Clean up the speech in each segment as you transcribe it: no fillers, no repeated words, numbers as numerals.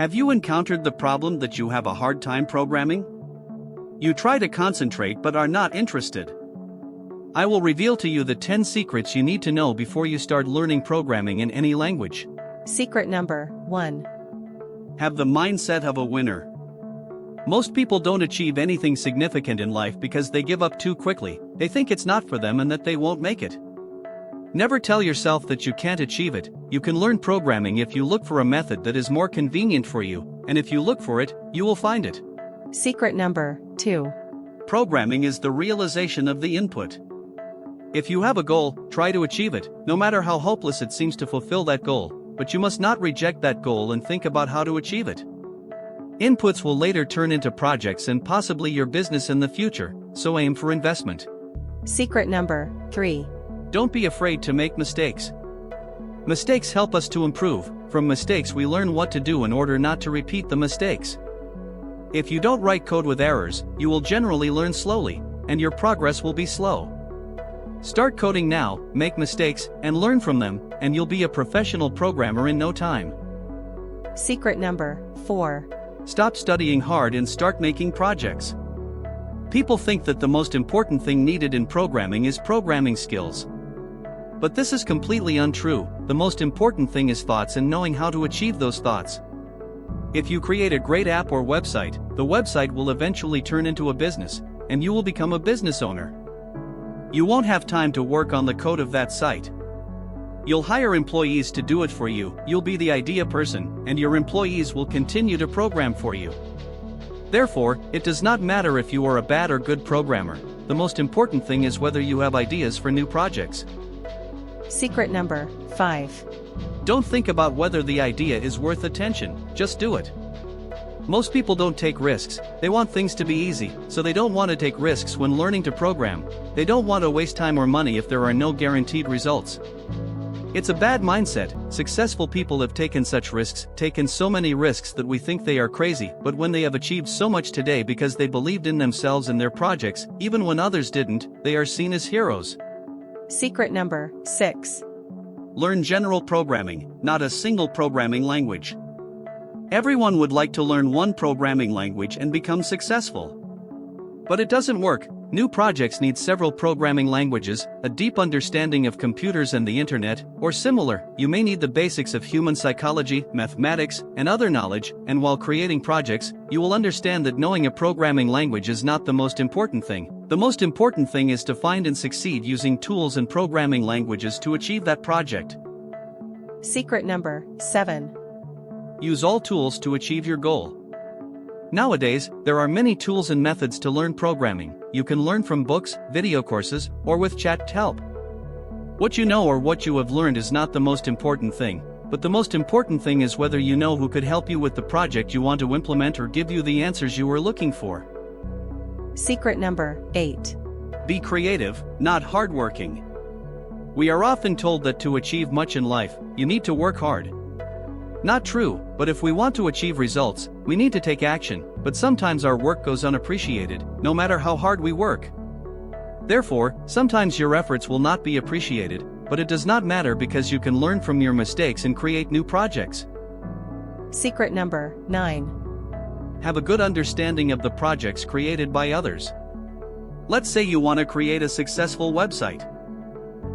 Have you encountered the problem that you have a hard time programming? You try to concentrate but are not interested. I will reveal to you the 10 secrets you need to know before you start learning programming in any language. Secret number 1. Have the mindset of a winner. Most people don't achieve anything significant in life because they give up too quickly. They think it's not for them and that they won't make it. Never tell yourself that you can't achieve it. You can learn programming if you look for a method that is more convenient for you, and if you look for it, you will find it. Secret number 2. Programming is the realization of the input. If you have a goal, try to achieve it, no matter how hopeless it seems to fulfill that goal, but you must not reject that goal and think about how to achieve it. Inputs will later turn into projects and possibly your business in the future, so aim for investment. Secret number 3. Don't be afraid to make mistakes. Mistakes help us to improve. From mistakes we learn what to do in order not to repeat the mistakes. If you don't write code with errors, you will generally learn slowly, and your progress will be slow. Start coding now, make mistakes, and learn from them, and you'll be a professional programmer in no time. Secret number 4. Stop studying hard and start making projects. People think that the most important thing needed in programming is programming skills. But this is completely untrue. The most important thing is thoughts and knowing how to achieve those thoughts. If you create a great app or website, the website will eventually turn into a business, and you will become a business owner. You won't have time to work on the code of that site. You'll hire employees to do it for you, you'll be the idea person, and your employees will continue to program for you. Therefore, it does not matter if you are a bad or good programmer. The most important thing is whether you have ideas for new projects. Secret number 5. Don't think about whether the idea is worth attention, just do it. Most people don't take risks. They want things to be easy, so they don't want to take risks when learning to program. They don't want to waste time or money if there are no guaranteed results. It's a bad mindset. Successful people have taken such risks, taken so many risks that we think they are crazy, but when they have achieved so much today because they believed in themselves and their projects, even when others didn't, they are seen as heroes. Secret number 6. Learn general programming, not a single programming language. Everyone would like to learn one programming language and become successful. But it doesn't work. New projects need several programming languages, a deep understanding of computers and the internet, or similar. You may need the basics of human psychology, mathematics, and other knowledge, and while creating projects, you will understand that knowing a programming language is not the most important thing. The most important thing is to find and succeed using tools and programming languages to achieve that project. Secret number 7. Use all tools to achieve your goal. Nowadays, there are many tools and methods to learn programming. You can learn from books, video courses, or with chat help. What you know or what you have learned is not the most important thing, but the most important thing is whether you know who could help you with the project you want to implement or give you the answers you are looking for. Secret number 8. Be creative, not hardworking. We are often told that to achieve much in life, you need to work hard. Not true, but if we want to achieve results, we need to take action, but sometimes our work goes unappreciated, no matter how hard we work. Therefore, sometimes your efforts will not be appreciated, but it does not matter because you can learn from your mistakes and create new projects. Secret number 9. Have a good understanding of the projects created by others. Let's say you want to create a successful website.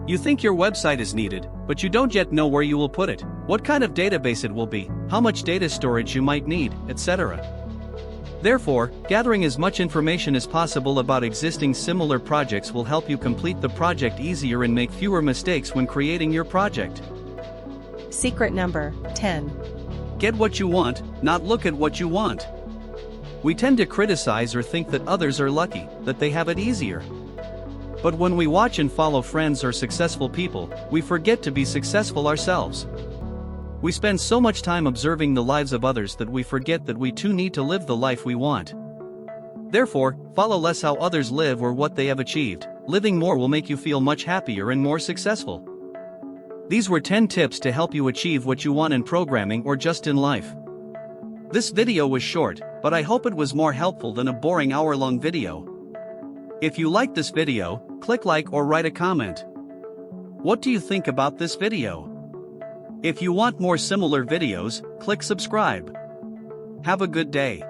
You think your website is needed, but you don't yet know where you will put it, what kind of database it will be, how much data storage you might need, etc. Therefore, gathering as much information as possible about existing similar projects will help you complete the project easier and make fewer mistakes when creating your project. Secret number 10. Get what you want, not look at what you want. We tend to criticize or think that others are lucky, that they have it easier. But when we watch and follow friends or successful people, we forget to be successful ourselves. We spend so much time observing the lives of others that we forget that we too need to live the life we want. Therefore, follow less how others live or what they have achieved. Living more will make you feel much happier and more successful. These were 10 tips to help you achieve what you want in programming or just in life. This video was short, but I hope it was more helpful than a boring hour-long video. If you liked this video, click like or write a comment. What do you think about this video? If you want more similar videos, click subscribe. Have a good day.